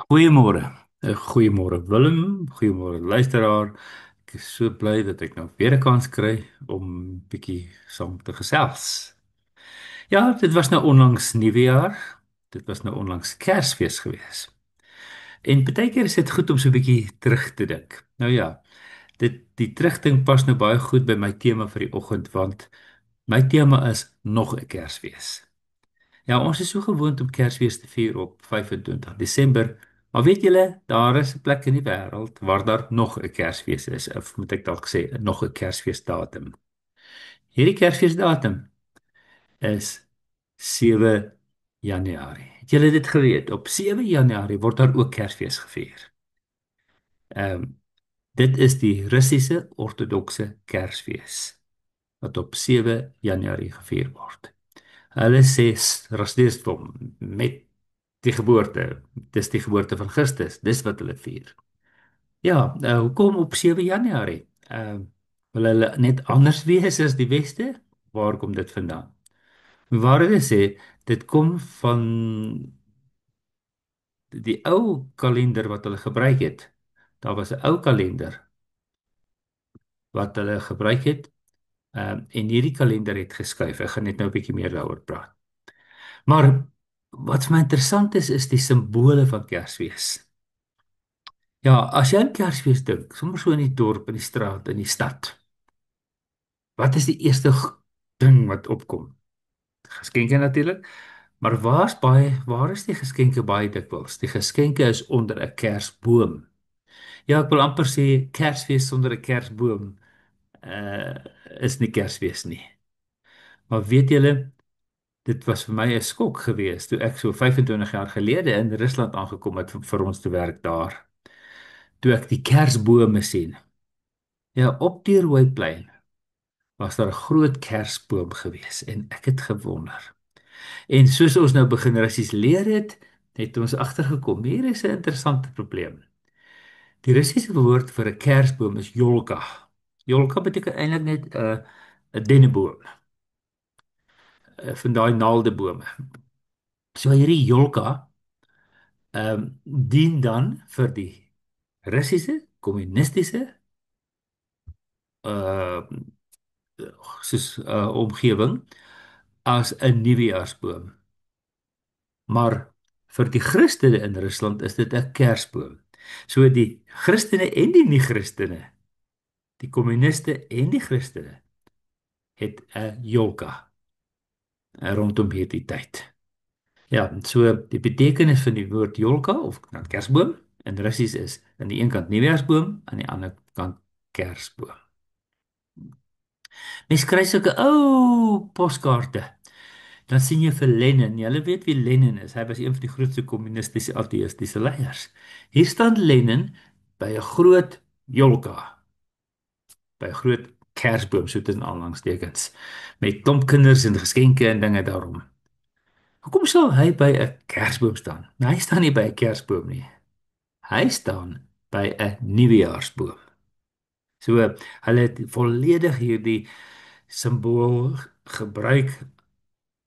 Goeiemôre. Goeiemôre Willem, goeiemôre luisteraar. Ek is so bly dat ek nou weer 'n kans kry om bietjie saam te gesels. Ja, dit was nou onlangs Nuwejaar. Dit was nou onlangs Kersfees gewees. En baie keer is dit goed om so 'n bietjie terug te dink. Nou ja, die terugdink pas nou baie goed by my tema vir die oggend want my tema is nog 'n Kersfees. Ja, ons is so gewoond om Kersfees te vier op 25 Desember. Maar weet julle, daar is 'n plek in die wêreld waar daar nog 'n Kersfees is, of moet ek dalk sê, nog 'n Kersfeesdatum. Hierdie Kersfeesdatum is 7 Januarie. Het julle dit geweet? Op 7 Januarie word daar ook Kersfees gevier. Ehm dit is die Russiese Ortodokse Kersfees wat op 7 Januarie gevier word. Hulle sê rasdestom met die geboorte. Dis die geboorte van Christus. Dis wat hulle vier. Ja, hoekom op 7 Januarie? Wil hulle net anders wees as die Weste? Waar kom dit vandaan? Waar hulle sê dit kom van die ou kalender wat hulle gebruik het. Daar was 'n ou kalender wat hulle gebruik het. En hierdie kalender het geskuif. Ek gaan net nou 'n bietjie meer daaroor praat. Maar wat vir my interessant is die simbole van Kersfees. Ja, as jy aan Kersfees dink, sommer so in die dorp, in die straat, in die stad, wat is die eerste ding wat opkom? Geskenke natuurlik. Maar waar is die geskenke baie dikwels? Die geskenke is onder 'n kersboom. Ja, ek wil amper sê Kersfees sonder 'n kersboom uh is nie Kersfees nie. Maar weet julle, dit was vir my 'n skok geweest toe ek so 25 jaar gelede in Rusland aangekom het vir ons te werk daar. Toe ek die kersbome sien. Ja, op die Rooiplein was daar 'n groot kersboom geweest en ek het gewonder. En soos ons nou begin Russies leer het ons agtergekom hier is 'n interessante probleem. Die Russiese woord vir 'n kersboom is jolka. Jolka beteken eintlik net 'n denneboom, van daai naaldebome. So hierdie jolka dien dan vir die Russiese kommunistiese uh omgewing as 'n nuwejaarsboom. Maar vir die Christene in Rusland is dit 'n kersboom. So die Christene en die nie-Christene, die kommuniste en die Christene het 'n jolka rondom hierdie tyd. Ja, so die betekenis van die woord jolka of dan kersboom in Russies is aan die een kant nuwejaarsboom, aan die ander kant kersboom. Mens kry sulke ou poskaarte. Dan sien jy vir Lenin. Julle weet wie Lenin is. Hy was een van die grootste kommunistiese ateïstiese leiers. Hier staan Lenin by 'n groot jolka, by 'n groot kersboom, so tussen aanhalingstekens, met klomp kinders en geskenke en dinge daarom. Hoekom sou hy by 'n kersboom staan? Nou, hy staan nie by 'n kersboom nie. Hy staan by 'n nuwejaarsboom. So hulle het volledig hierdie simbool gebruik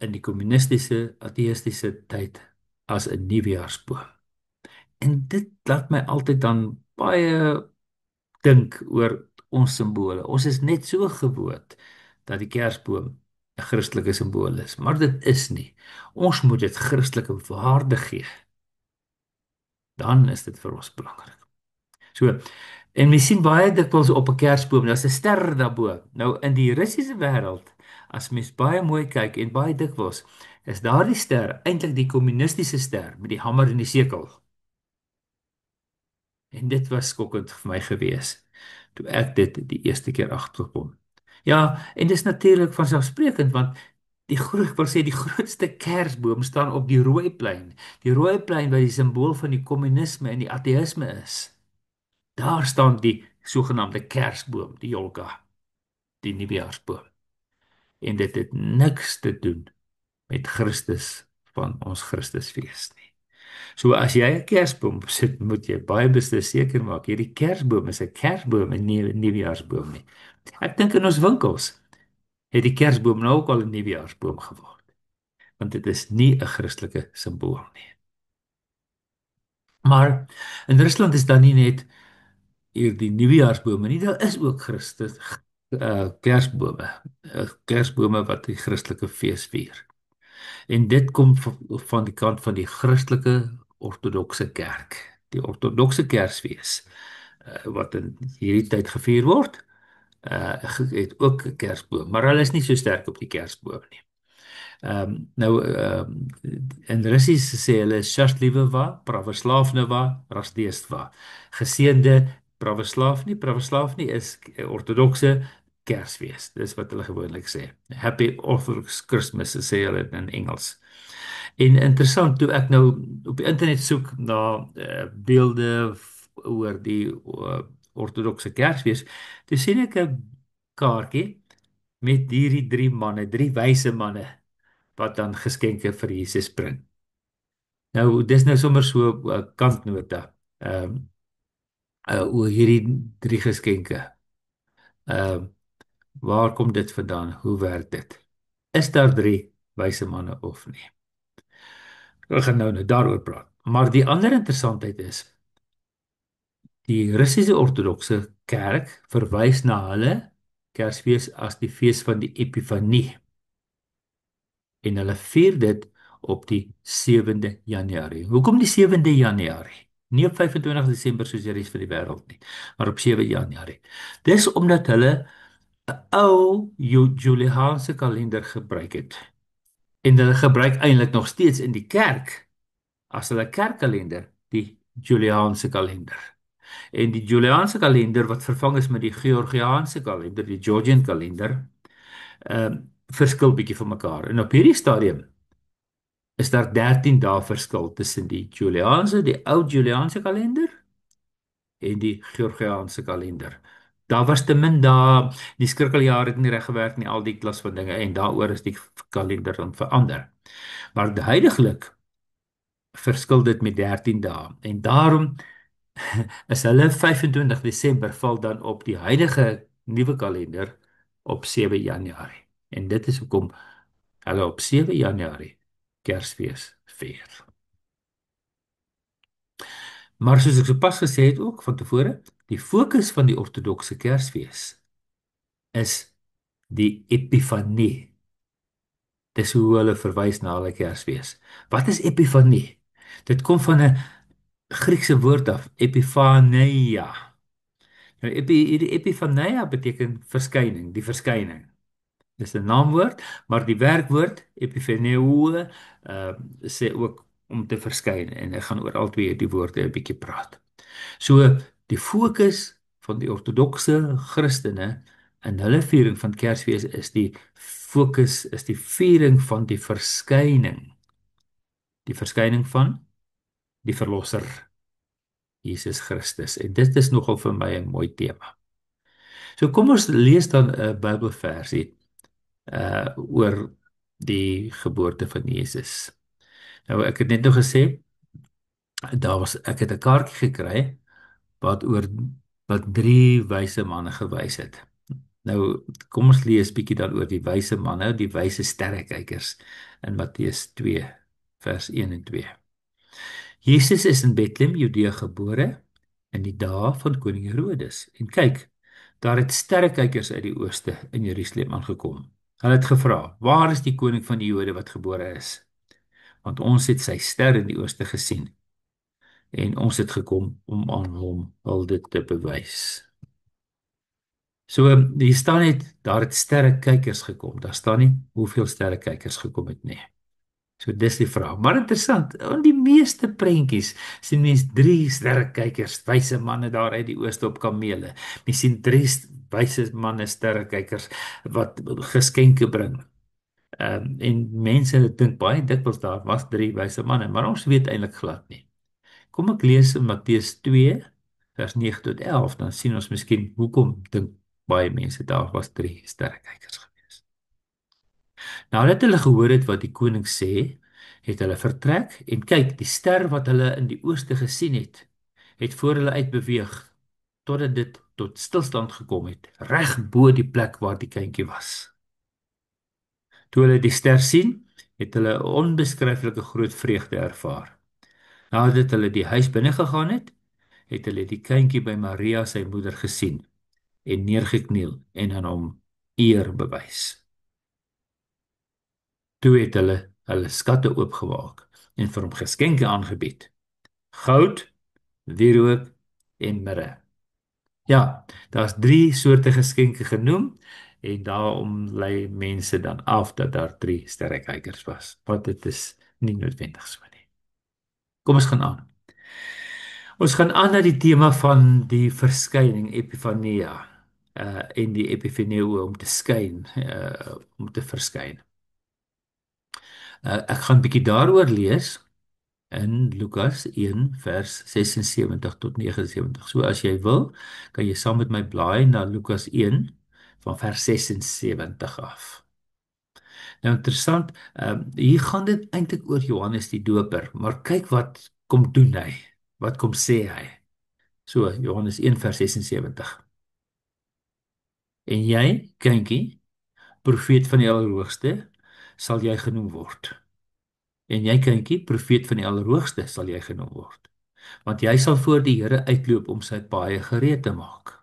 in die kommunistiese ateïstiese tyd as 'n nuwejaarsboom. En dit laat my altyd dan baie dink oor ons simbole. Ons is net so gewoond dat die kersboom 'n Christelike simbool is, maar dit is nie. Ons moet dit Christelike waarde gee. Dan is dit vir ons belangrik. So, en mens sien baie dikwels op 'n kersboom, daar's 'n ster daarbo. Nou in die Russiese wêreld, as mens baie mooi kyk en baie dikwels, is daardie ster eintlik die kommunistiese ster met die hamer en die sekel. En dit was skokkend vir my gewees toe ek dit die eerste keer agterkom. Ja, en dis natuurlik vanselfsprekend want ek wil sê die grootste kersboom staan op die Rooiplein. Die Rooiplein wat die simbool van die kommunisme en die ateïsme is. Daar staan die sogenaamde kersboom, die jolka, die nuwejaarsboom. En dit het niks te doen met Christus van ons Christusfees nie. So as jy 'n kersboom sit, moet jy baie beslis seker maak hierdie kersboom is 'n kersboom en nie 'n nuwejaarsboom nie. Ek dink in ons winkels het die kersboom nou ook al 'n nuwejaarsboom geword, want dit is nie 'n Christelike simbool nie. Maar in Rusland is dan nie net hierdie nuwejaarsbome nie, daar is ook Christus Kersbome, Kersbome wat die Christelike fees vier. En dit kom van die kant van die Christelike Ortodokse Kerk, die Ortodokse Kersfees wat in hierdie tyd gevier word, het ook 'n Kersboom, maar hulle is nie so sterk op die Kersboom nie. In Russies sê hulle Счастливого Православного Рождества. Geseënde Pravoslav nie is ortodokse Kersfees. Dis wat hulle gewoonlik sê. Happy Orthodox Christmas sê hulle in Engels. En interessant toe ek nou op die internet soek na beelde oor die ortodokse Kersfees, toe sien ek 'n kaartjie met hierdie drie manne, drie wyse manne wat dan geskenke vir Jesus bring. Nou dis nou sommer so 'n kantnota. Ehm oor hierdie drie geskenke. Ehm waar kom dit vandaan? Hoe werk dit? Is daar drie wyse manne of nie? Ons gaan nou daaroor praat. Maar die ander interessantheid is die Russiese Ortodokse Kerk verwys na hulle Kersfees as die fees van die Epifanie. En hulle vier dit op die 7de Januarie. Hoekom die 7de Januarie? Nie op 25 Desember soos die res van die wêreld nie, maar op 7 Januarie. Dis omdat hulle 'n ou Juliaanse kalender gebruik het. En hulle gebruik eintlik nog steeds in die kerk as hulle kerkkalender die Juliaanse kalender. En die Juliaanse kalender wat vervang is met die Georgiaanse kalender, die Georgian kalender, verskil bietjie van mekaar. En op hierdie stadium is daar 13 dae verskil tussen die Juliaanse, die ou Juliaanse kalender en die Georgiaanse kalender. Daar was te min dae, die skrikkeljaar het nie reg gewerk nie, al die klas van dinge en daaroor is die kalender dan verander. Maar heidaglik verskil dit met 13 dae en daarom is hulle 25 Desember val dan op die huidige nuwe kalender op 7 Januarie. En dit is hoekom hulle op 7 Januarie Kersfees vier. Maar soos ek sopas gesê het ook van tevore, die fokus van die ortodokse Kersfees is die Epifanie. Dis hoe hulle verwys na hulle Kersfees. Wat is Epifanie? Dit kom van 'n Griekse woord af, Epifania. Nou hierdie Epifania beteken verskyning, die verskyning. Dis 'n naamwoord, maar die werkwoord epifaneo sê ook om te verskyn en ek gaan oor al twee die woorde 'n bietjie praat. So die fokus van die ortodokse Christene in hulle viering van Kersfees is die fokus is die viering van die verskyning van die verlosser Jesus Christus. En dit is nogal vir my 'n mooi tema. So kom ons lees dan 'n Bybelversie oor die geboorte van Jesus. Nou ek het net nou gesê ek het 'n kaartjie gekry wat drie wyse manne gewys het. Nou kom ons lees bietjie dan oor die wyse manne, die wyse sterrekykers in Matteus 2 vers 1 en 2. Jesus is in Bethlehem, Judea gebore in die dae van koning Herodes. En kyk, daar het sterrekykers uit die ooste in Jerusalem aangekom. Hulle het gevra: "Waar is die koning van die Jode wat gebore is? Want ons het sy ster in die ooste gesien en ons het gekom om aan hom hulde te bewys." So hier staan net daar het sterrekykers gekom. Daar staan nie hoeveel sterrekykers gekom het nie. So dis die vraag. Maar interessant, in die meeste prentjies sien mens drie sterrekykers, wyse manne daar uit die ooste op kamele. Mens sien drie wyse manne sterrekykers wat geskenke bring. En mense dink baie dikwels daar was drie wyse manne, maar ons weet eintlik glad nie. Kom ek lees in Matteus 2 vers 9 tot 11, dan sien ons miskien hoekom dink baie mense daar was drie sterrekykers gewees. Nadat hulle gehoor het wat die koning sê, het hulle vertrek en kyk, die ster wat hulle in die ooste gesien het voor hulle uitbeweeg totdat dit tot stilstand gekom het, reg bo die plek waar die kindjie was. Toe hulle die ster sien, het hulle 'n onbeskryflike groot vreugde ervaar. Nadat hulle die huis binne gegaan het hulle die kindjie by Maria sy moeder gesien en neergekniel en aan hom eer bewys. Toe het hulle hulle skatte oopgemaak en vir hom geskenke aangebied: goud, wierook en mirre. Ja, daar's drie soorte geskenke genoem en daarom lei mense dan af dat daar drie sterrekykers was. Want dit is nie noodwendig so nie. Kom ons gaan aan. Ons gaan aan na die tema van die verskyning Epifania en die Epifaneo om te skyn, om te verskyn. Ek gaan 'n bietjie daaroor lees in Lukas 1 vers 76 tot 79. So as jy wil, kan jy saam met my blaai na Lukas 1 van vers 76 af. Nou interessant, hier gaan dit eintlik oor Johannes die Doper, maar kyk wat kom doen hy. Wat kom sê hy? So Johannes 1 vers 76. En jy, kindjie, profeet van die Allerhoogste, sal jy genoem word. En jy kindjie, profeet van die Allerhoogste, sal jy genoem word. Want jy sal voor die Here uitloop om sy paaie gereed te maak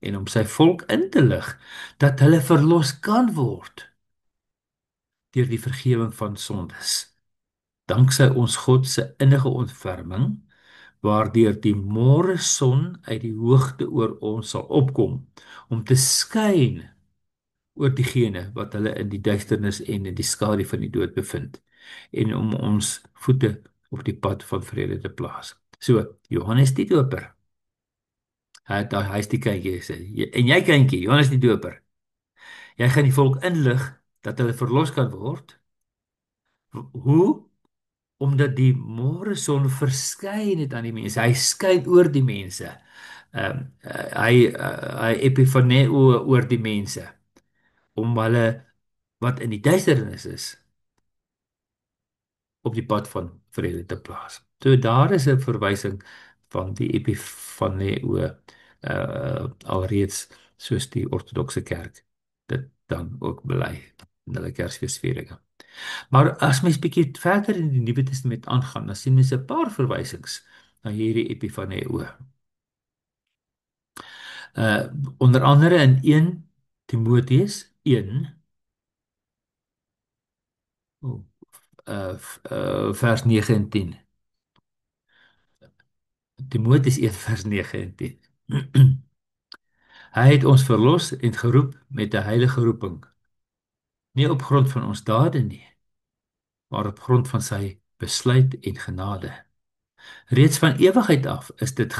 en om sy volk in te lig dat hulle verlos kan word deur die vergifnis van sondes. Danksy ons God se innige ontferming, waardeur die môre son uit die hoogte oor ons sal opkom om te skyn oor diegene wat hulle in die duisternis en in die skadu van die dood bevind en om ons voete op die pad van vrede te plaas. So, Johannes die Doper. Hy's die kindjie sê. En jy kindjie, Johannes die Doper. Jy gaan die volk inlig dat hulle verlos kan word. Hoe? Omdat die môre son verskyn het aan die mense. Hy skyn oor die mense. Hy epifaneo oor die mense om hulle wat in die duisternis is op die pad van vrede te plaas. So daar is 'n verwysing van die epifaneo alreeds soos die ortodokse kerk dit dan ook bely in hulle Kersfeesvieringe. Maar as mens bietjie verder in die Nuwe Testament aangaan, dan sien mens 'n paar verwysings na hierdie epifaneo. Uh Onder andere in 1 Timoteus 1 vers 9 en 10. Timoteus 1 vers 9 en 10. Hy het ons verlos en geroep met 'n heilige roeping, nie op grond van ons dade nie, maar op grond van sy besluit en genade. Reeds van ewigheid af is dit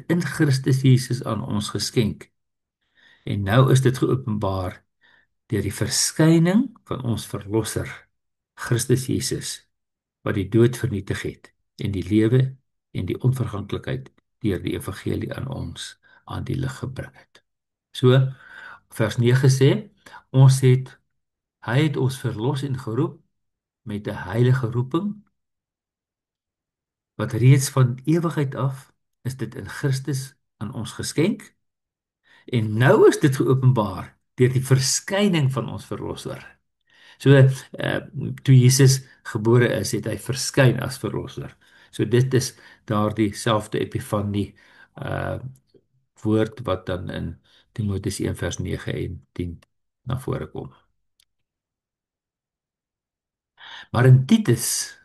in Christus Jesus aan ons geskenk. En nou is dit geopenbaar deur die verskyning van ons verlosser, Christus Jesus, wat die dood vernietig het en die lewe en die onverganklikheid deur die evangelie aan die lig gebring het. So vers 9 sê, hy het ons verlos en geroep met 'n heilige roeping wat reeds van ewigheid af is dit in Christus aan ons geskenk en nou is dit geopenbaar deur die verskyning van ons verlosser. So toe Jesus gebore is, het hy verskyn as verlosser. So dit is daardie selfde epifanie woord wat dan in Timoteus 1 vers 9 en 10 na vore kom. Maar in Titus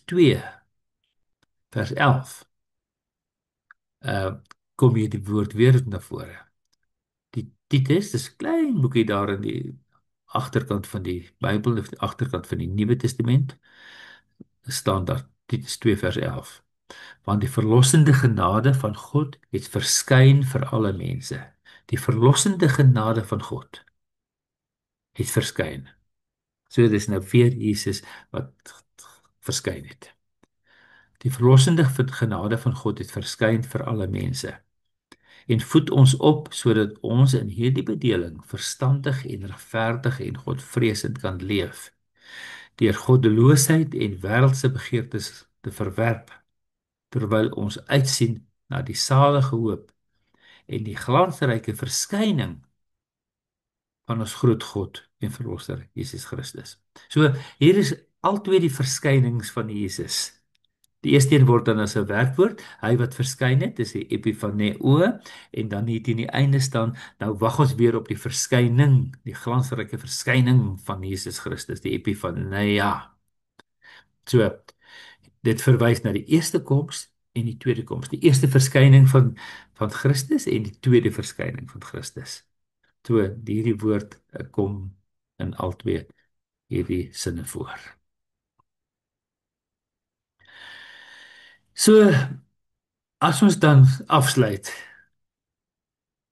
2 vers 11 kom hier die woord weer na vore. Die Titus, dis 'n klein boekie daar in die agterkant van die Bybel, of die agterkant van die Nuwe Testament, staan daar Titus 2 vers 11. Want die verlossende genade van God het verskyn vir alle mense. Die verlossende genade van God het verskyn. So dis nou weer Jesus wat verskyn het. Die verlossende genade van God het verskyn vir alle mense en voed ons op sodat ons in hierdie bedeling verstandig en regverdig en godvreesend kan leef, deur goddeloosheid en wêreldse begeertes te verwerp, terwyl ons uitsien na die salige hoop en die glansryke verskyning van ons groot God en verlosser Jesus Christus. So hier is altwee die verskynings van Jesus. Die eerste een word dan as 'n werkwoord, hy wat verskyn het, dis die epifaneo, en dan hier teen die einde staan, nou wag ons weer op die verskyning, die glansryke verskyning van Jesus Christus, die epifania. So, dit verwys na die eerste koms en die tweede koms, die eerste verskyning van Christus en die tweede verskyning van Christus. So, hierdie woord kom in albei hierdie sinne voor. So, as ons dan afsluit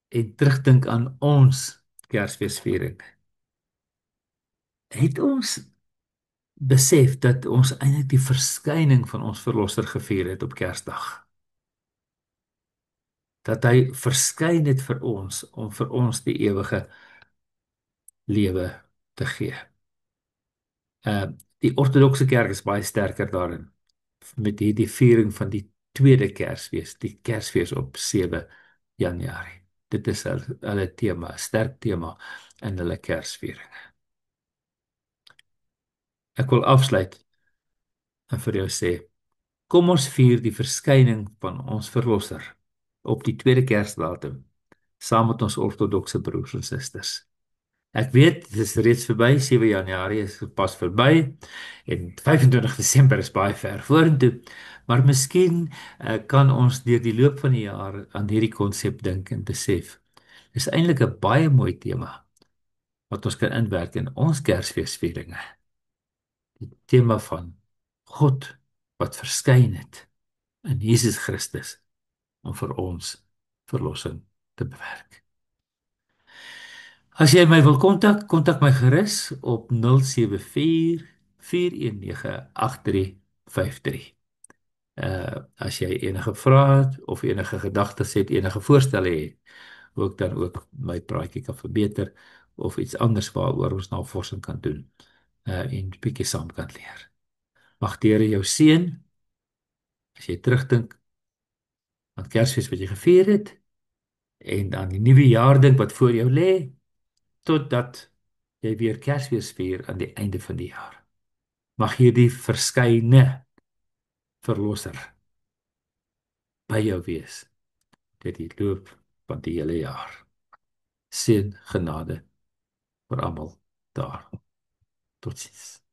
en terugdink aan ons Kersfeesviering, het ons besef dat ons eintlik die verskyning van ons verlosser gevier het op Kersdag. Dat hy verskyn het vir ons om vir ons die ewige lewe te gee. Uh die ortodokse kerk is baie sterker daarin met hierdie viering van die tweede Kersfees, die Kersfees op 7 Januarie. Dit is hulle tema, 'n sterk tema in hulle Kersviering. Ek wil afsluit en vir jou sê, kom ons vier die verskyning van ons verlosser op die tweede Kersdatum saam met ons ortodokse broers en susters. Ek weet, dit is reeds verby, 7 Januarie is pas verby en 25 Desember is baie ver vorentoe, maar miskien kan ons deur die loop van die jaar aan hierdie konsep dink en besef. Dis eintlik 'n baie mooi tema wat ons kan inwerk in ons Kersfeesvieringe. Die tema van God wat verskyn het in Jesus Christus om vir ons verlossing te bewerk. As jy my wil kontak my gerus op 074 419 8353. As jy enige vrae het of enige gedagtes het, enige voorstelle het, hoe ek dan ook my praatjie kan verbeter of iets anders waaroor ons navorsing kan doen, en 'n bietjie saam kan leer. Mag die Here jou seën as jy terugdink aan Kersfees wat jy gevier het en aan die nuwe jaar dink wat voor jou lê, totdat jy weer Kersfees vier aan die einde van die jaar. Mag hierdie verskyne verlosser by jou wees deur die loop van die hele jaar. Seën genade vir almal daar. Totsiens.